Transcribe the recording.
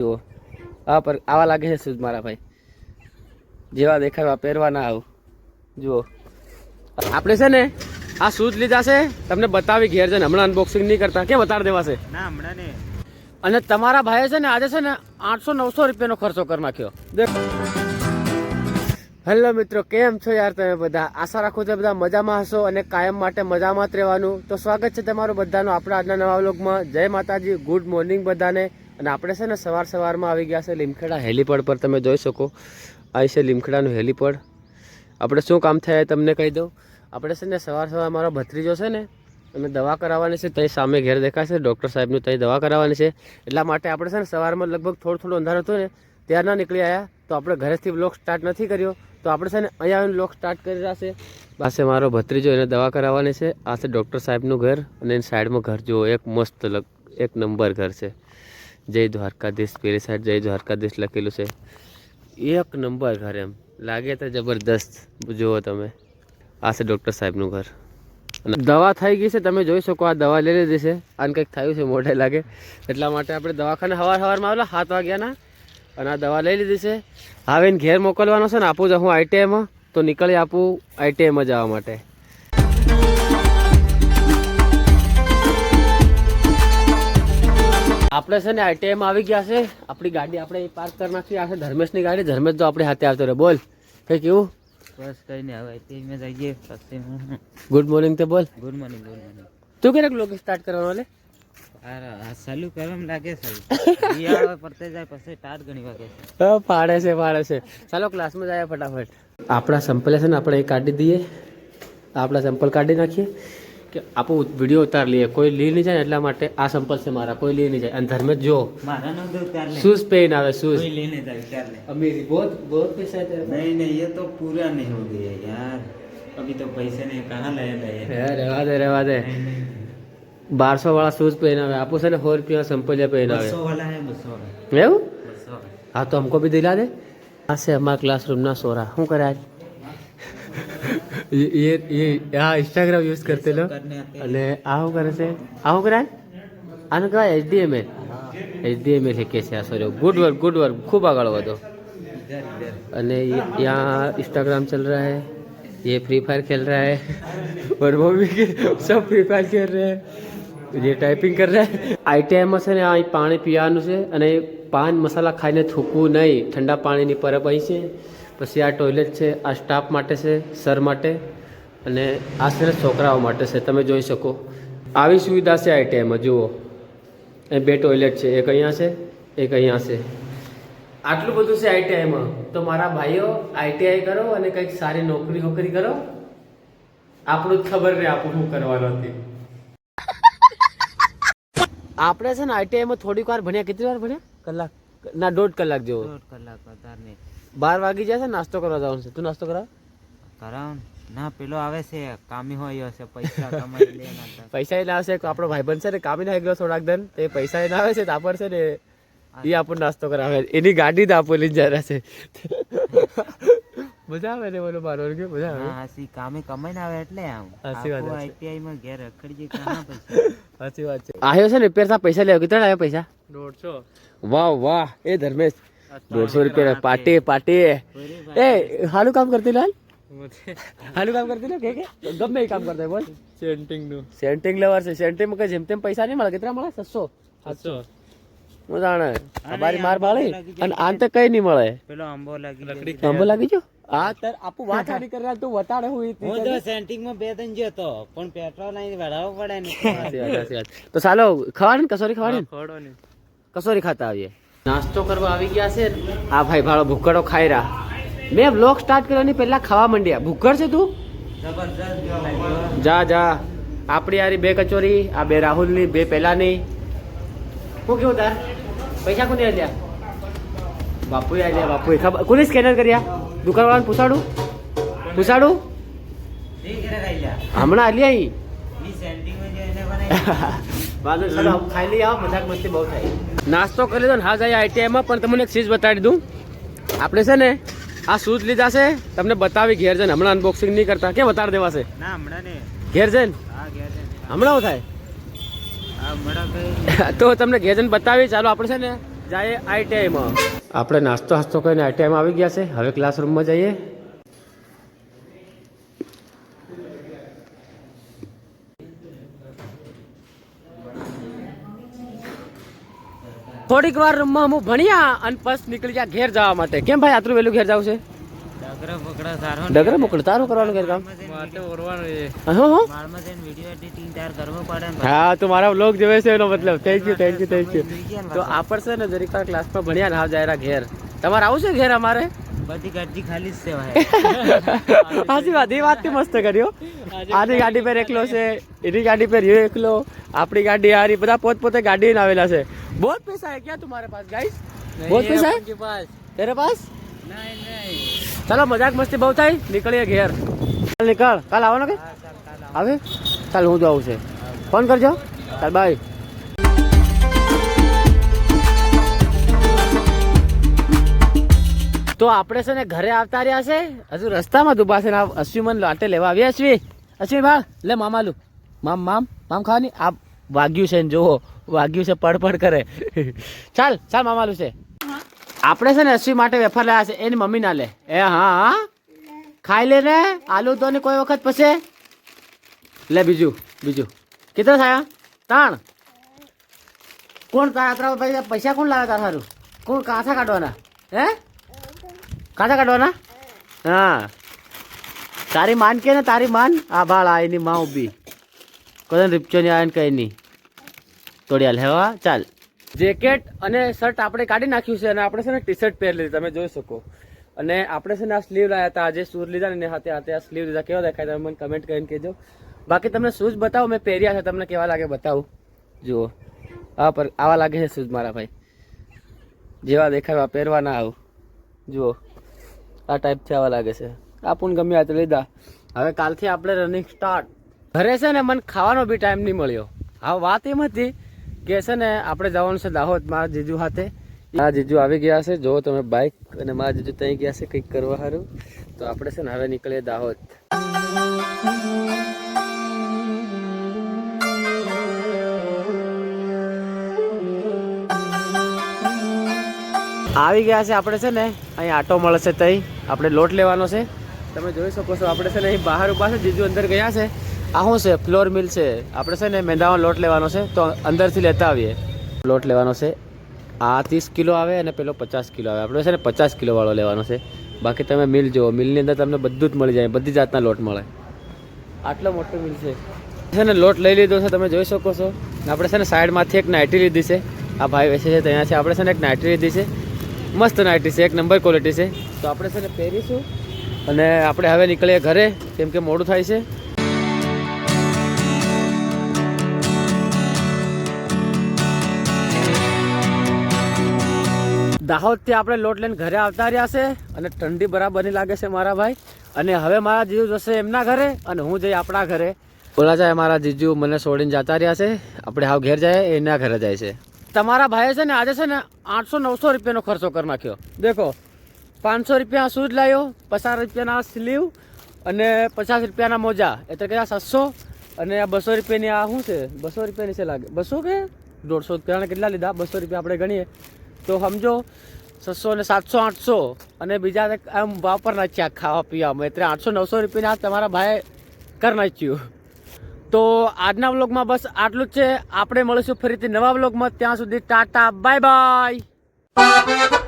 જુઓ આ પર આવા લાગે છે શૂઝ મારા ભાઈ, જેવા દેખાય પહેરવા ના આવું. જુઓ આપણે છે ને આ શૂઝ લીધા છે, તમને બતાવી ઘેર છે ને, હમણાં અનબોક્સિંગ નહીં કરતા, કે બતાવી દેવા છે ના હમણાં નહીં. અને તમારા ભાઈએ છે ને આજે છે ને 800-900 રૂપિયાનો ખર્ચો કરી નાખ્યો. હેલો મિત્રો, કેમ છો યાર તમે બધા? આશા રાખું છું બધા મજામાં હશો અને કાયમ માટે મજામાં જ રહેવાનું. તો સ્વાગત છે તમારું બધાનું આપણા આજના નવા વ્લોગમાં. જય માતાજી, ગુડ મોર્નિંગ બધાને. અને આપણે છે ને સવારમાં આવી ગયા છે લીમખેડા હેલીપેડ પર. તમે જોઈ શકો આ છે લીમખેડાનું હેલીપેડ. આપણે શું કામ થાય તમને કહી દઉં. આપણે છે ને સવાર મારો ભત્રીજો છે ને, અમે દવા કરાવવાની છે, તઈ સામે ઘેર દેખાય છે ડૉક્ટર સાહેબનું, તઈ દવા કરાવવાની છે. એટલા માટે આપણે છે ને સવારમાં લગભગ થોડું અંધારું હતું ને ત્યાર ના નીકળી આવ્યા. તો આપણે ઘરેથી વ્લોગ સ્ટાર્ટ નથી કર્યો, તો આપણે છે ને અહીંયા આવીને વ્લોગ સ્ટાર્ટ કરી રહ્યા છે. પાસે મારો ભત્રીજો, એને દવા કરાવવાની છે. આ છે ડૉક્ટર સાહેબનું ઘર અને એની સાઈડમાં ઘર જુઓ, એક મસ્ત એક નંબર ઘર છે. જય દ્વારકાધીશ, પેલી સાઈડ જય દ્વારકાધીશ લખેલું છે. એક નંબર ઘર, એમ લાગે તો જબરદસ્ત. જુઓ તમે, આ છે ડૉક્ટર સાહેબનું ઘર. અને દવા થઈ ગઈ છે, તમે જોઈ શકો. આ દવા લઈ લીધી છે, આને કંઈક થયું છે મોઢે લાગે, એટલા માટે આપણે દવાખાને સવારમાં આવેલા 7 વાગ્યાના, અને આ દવા લઈ લીધી છે. હવે એને ઘેર મોકલવાનો છે ને, આપું જ હું આઈટીઆઈમાં, તો નીકળી આપું આઈટીઆઈમાં જવા માટે. આપણે છે ને આઈટીઆઈમાં આવી ગયા છે. આપણી ગાડી આપણે પાર્ક કરી નાખી. આ છે ધર્મેશની ગાડી. ધર્મેશ તો આપણે હાથે આવતો રહે. બોલ કઈ કેવું? બસ કઈ નહીં, હવે આઈટીઆઈમાં જઈએ પછી. ગુડ મોર્નિંગ તે બોલ. Good morning. Good morning. તું ક્યારેક લોક સ્ટાર્ટ કરવાનો લે? આ ચાલુ કરવામાં લાગે છે, પડતે જાય પછી ટાટ ઘણી વાગે છે. પાડે છે. ચાલો ક્લાસમાં જાય ફટાફટ. આપણા સંપલ છે ને આપણે એ કાઢી દઈએ. આપણા સંપલ કાઢી નાખીએ કે આપણું વિડીયો ઉતાર લઈએ. કોઈ લી નહીં જાય એટલા માટે. આ સંપલ છે મારા, કોઈ લી નહીં જાય. અને ધર્મેશ જો शूज पहन आवे, शूज लेने जाए अमीरी बहुत पैसा है तेरे पास? नहीं ये तो पूरा नहीं हो गया यार, अभी तो पैसे नहीं, कहाँ लाए रहवा दे 1200 वाला शूज पहनावे. आपको से 100 रुपया संपलिया पहनावे. 200 वाला है, 200 वाला. એવું? 200. हाँ तो हमको भी दिला दे. આ છે અમારા ક્લાસરૂમ ના સોરા. શું કરે આજ? ये यहाँ इंस्टाग्राम यूज करते लो. અને આ શું કરે છે? આ શું કરે? આનું કહેવાય HDMI. HDMI लिखे છે. સોરી, गुड वर्क खूब આગળ વધો. અને यहाँ इंस्टाग्राम चल रहा है, ये फ्री फायर खेल रहा है और वो भी सब फ्री फायर खेल रहे हैं. ये टाइपिंग कर रहा है. આઈટીઆઈમાં છે ને અહીં પાણી પીવાનું છે, અને પાન મસાલા ખાઈને થૂકવું નહીં. ઠંડા પાણીની પરબ અહીં છે. પછી આ ટોયલેટ છે, આ સ્ટાફ માટે છે, સર માટે, અને આ છે ને છોકરાઓ માટે છે. તમે જોઈ શકો આવી સુવિધા છે આઈટીઆઈમાં. જુઓ એ 2 ટોયલેટ છે, એક અહીંયા છે, એક અહીંયા છે. આટલું બધું છે આઈટીઆઈમાં. તો મારા ભાઈઓ આઈટીઆઈ કરો અને કંઈક સારી નોકરી કરો. આપણું જ ખબર રહે આપણું શું કરવાનું હતી. આપણે છે ને આઈટીઆઈમાં થોડીક વાર ભણ્યા. કેટલી વાર ભણ્યા? કલાક ના 1.5 કલાક જેવો. 1.5 કલાક વધારે નહીં. 12 વાગી જાય છે, નાસ્તો કરવા જવાનું છે. તું નાસ્તો કરાવ? ના પેલો આવે છે કામી હોય હશે, પૈસા કમાઈ લે. પૈસા એને આવશે. આપણો ભાઈબંધ છે ને કામી ના ગયો થોડાક દન, તે પૈસા એને આવે છે તાપર છે ને, એ આપણને નાસ્તો કરાવે. એની ગાડી તો આપો લઈને જાય છે. મજા આવે ને બોલો મારો કે મજા આવે. હાસી કામે કમાઈને આવે એટલે આમ સાચી વાત છે. આઈટીઆઈ માં ઘેર રખડી જાય કહાં પૈસા. સાચી વાત છે. આવ્યો છે ને પેરતા પૈસા લેવા. કેટલા આવ્યા પૈસા? 150. વાહ એ ધર્મેશ 150 રૂપિયા પાર્ટી. એ હાલું કામ કરતી લાલ, હાલું કામ કરતી લો કે ગમે એ કામ કરતા બોલ. સેન્ટિંગ લેવા છે. સેન્ટિંગ માં જેમ તેમ પૈસા નહીં મળે. કેટલા મળે? 700. હું જાણે અમારી માર બાળી અને આન તો કઈ નહીં મળે. પેલો આંબો લાગી ગયો. હા તાર આપું વાત આની કરી તું વતાડે. હું તો સેન્ટિંગ માં 2-3 જતો, પણ પેટ્રોલ અહીં વડાવવો પડે ને. તો ચાલો ખવાડે ને કસોરી ખવાડે ને, કસોરી ખાતા આવીએ. નાસ્તો કરવા આવી ગયા છે. આ ભાઈ ભાડો ભૂખડો ખાઈ રહ્યા. મેં બ્લોગ સ્ટાર્ટ કરવાની પહેલા ખાવા માંડ્યા. ભૂખડ છે તું? જા આપણી યારી 2 કચોરી, આ 2 રાહુલની, 2 પેલાની. શું કેવું તાર? પૈસા કોને આલ્યા? બાપુએ આલ્યા. બાપુએ ખબર કોને સ્કેનર કર્યા? દુકાનવાળાને પૂછાડું હમણાં આલ્યા અહીં. ખાઈ લઈ આવો. મજાક મસ્તી બહુ થાય. નાસ્તો કરી લીધો ને હા જાય આઈટીઆઈમાં. પણ તમને એક ચીજ બતાવી દઉં. આપણે છે ને આ શૂઝ લીધા છે, તમને બતાવી ઘેર જઈને. હમણાં અનબોક્સિંગ નહીં કરતા, કે બતાવી દેવા છે? ના હમણાં નહીં. ઘેર જઈને હમણાં થાય તો તમને ઘેર જઈને બતાવી. ચાલો આપણે છે ને જાય આઈટીઆઈમાં. આપણે નાસ્તો હાસ્તો કરીને આઈટીઆઈમાં આવી ગયા છે. હવે ક્લાસરૂમમાં જઈએ. થોડીક વાર રૂમમાં હું ભણ્યા અને પછી નીકળી ગયા ઘેર જવા માટે. કેમ ભાઈ આટલું વહેલું ઘેર જવું છે? ડગરા પકડા સારો ડગરે મોકલ તારું કરવાનું ઘેર કામ. માટે ઓરવાનું છે હા માળમાં જઈને વિડિયો એડિટિંગ તૈયાર કરવો પડે ને હા તું મારા વ્લોગ જોવે છે એનો મતલબ. Thank you thank you thank you. તો આપણે છે ને જરીક વાર ક્લાસમાં ભણ્યા ને હાવ જાય ઘેર. તમારે આવું છે ઘેર અમારે? બધી ગાડી ખાલી જ છે ભાઈ. હાજી વાત એ વાત મસ્ત કર્યો. આની ગાડી પર એકલો છે, એની ગાડી પર એ એકલો, આપણી ગાડી હારી, બધા પોતપોતે ગાડી આવેલા છે. બહુ પૈસા હે ક્યાં तुम्हारे पास गाइस? બહુ પૈસા હે તેરે પાસ? ચાલો મજાક મસ્તી બહુ થાય, નીકળીએ ઘેર. ચાલ નીકળ. કાલ આવવાનો કે આવે? ચાલ હું તો આવું છે. ફોન કરજો. ચાલ બાય. તો આપણે છે ને ઘરે આવતા રહ્યા છે. હજુ રસ્તામાં જ ઊભા છે ને અશ્વિન મને લાટે લેવા આવ્યા. અશ્વિન ભાઈ લે મામા લું. મામ મામ મામ ખાવાની. આ વાગ્યું છે ને જોવો વાગ્યું છે, પડ કરે. ચાલ ચાલ મામાલું છે. આપણે છે ને અશ્વિન માટે વેફર લાયા છે. એની મમ્મી ના લે. એ હા હા ખાઈ લે ને. આલુ તો ને કોઈ વખત પછી લે. બીજું કેટલા થયા? 3. કોણ તારા પૈસા કોણ લાવે તારા સારું? કોણ કાંસા કાઢવાના? હે કાંસા કાઢવાના? હા તારી માન કે ને તારી માન. આ ભાળ આ એની માં ઉભી કોઈ રીપચો નહીં આવે ને કઈ નહીં. તોડિયાલ હેવા. ચાલ જેકેટ અને શર્ટ આપણે કાઢી નાખ્યું છે અને આપણે છે ને ટી શર્ટ પહેરી લીધી તમે જોઈ શકો. અને આપણે છે ને આ સ્લીવ લાવ્યા હતા. આજે શૂઝ લીધા ને હાથે હાથે આ સ્લીવ લીધા. કેવા દેખાય તમે મને કમેન્ટ કરીને કહેજો. બાકી તમને શૂઝ બતાવો મેં પહેર્યા છે, તમને કેવા લાગે બતાવું. જુઓ આવા લાગે છે શૂઝ મારા ભાઈ. જેવા દેખાય પહેરવાના આવું. જુઓ આ ટાઈપથી આવા લાગે છે. આપણને ગમે આ તો લીધા. હવે કાલથી આપણે રનિંગ સ્ટાર્ટ. ઘરે છે ને મને ખાવાનો બી ટાઈમ નહીં મળ્યો. હા વાત એમ હતી કે છે ને આપણે જવાનું છે દાહોદ મારા જીજુ હાથે. મારા જીજુ આવી ગયા છે. જો તમે બાઇક અને મારા જીજુ ત્યાં ગયા છે કંઈક કરવા સારું. તો આપણે છે ને હવે નીકળીએ દાહોદ. આવી ગયા છે આપણે છે ને અહીં આટો મળે છે ત્યાં આપણે લોટ લેવાનો છે. તમે જોઈ શકો છો આપણે છે ને અહીં બહાર ઉભા છે. જીજુ અંદર ગયા છે. આ શું છે? ફ્લોર મિલ છે. આપણે છે ને મેંદામાં લોટ લેવાનો છે તો અંદરથી લેતા આવીએ. લોટ લેવાનો છે. આ 30 કિલો આવે અને પેલો 50 કિલો આવે. આપણે છે ને 50 કિલો વાળો લેવાનો છે. બાકી તમે મિલ જુઓ. મિલની અંદર તમને બધું જ મળી જાય. બધી જાતના લોટ મળે. આટલો મોટો મિલ છે ને. લોટ લઈ લીધો છે તમે જોઈ શકો છો. આપણે છે ને સાઈડમાંથી એક નાઇટી લીધી છે. આ ભાઈ વેચે છે ત્યાંથી આપણે છે ને એક નાઇટી લીધી છે. મસ્ત નાઇટી છે, એક નંબર ક્વોલિટી છે. તો આપણે છે ને પહેરીશું અને આપણે હવે નીકળીએ ઘરે કેમ કે મોડું થાય છે. દાહોદથી આપણે લોટ લઈને ઘરે આવતા રહ્યા છે અને ઠંડી બરાબરની લાગે છે મારા ભાઈ. અને હવે મારા જીજુ જશે એમના ઘરે અને હું જઈ આપણા ઘરે. બોલા જાય મારા જીજુ મને છોડીને જતા રહ્યા છે. આપણે હાવ ઘેર જાય એના ઘરે જાય છે. તમારા ભાઈએ છે ને આજે છે ને 800-900 રૂપિયાનો ખર્ચો કરી નાખ્યો. દેખો 500 રૂપિયા શૂઝ લાવ્યો, 50 રૂપિયાના સ્લીવ અને 50 રૂપિયાના મોજા, એટલે કે 700. અને આ 200 રૂપિયાની આ શું છે? 200 રૂપિયાની છે લાગે. 200 કે 150 રૂપિયાના કેટલા લીધા? 200 રૂપિયા આપણે ગણીએ તો સમજો 600 ને 700 800 અને બીજા આમ વાપર નાખ્યા ખાવા પીવામાં. એટલે 800-900 રૂપિયાના તમારા ભાઈ કરી નાખ્યું. તો આજના વ્લોગમાં બસ આટલું જ છે. આપણે મળીશું ફરીથી નવા વ્લોગમાં. ત્યાં સુધી ટાટા બાય બાય.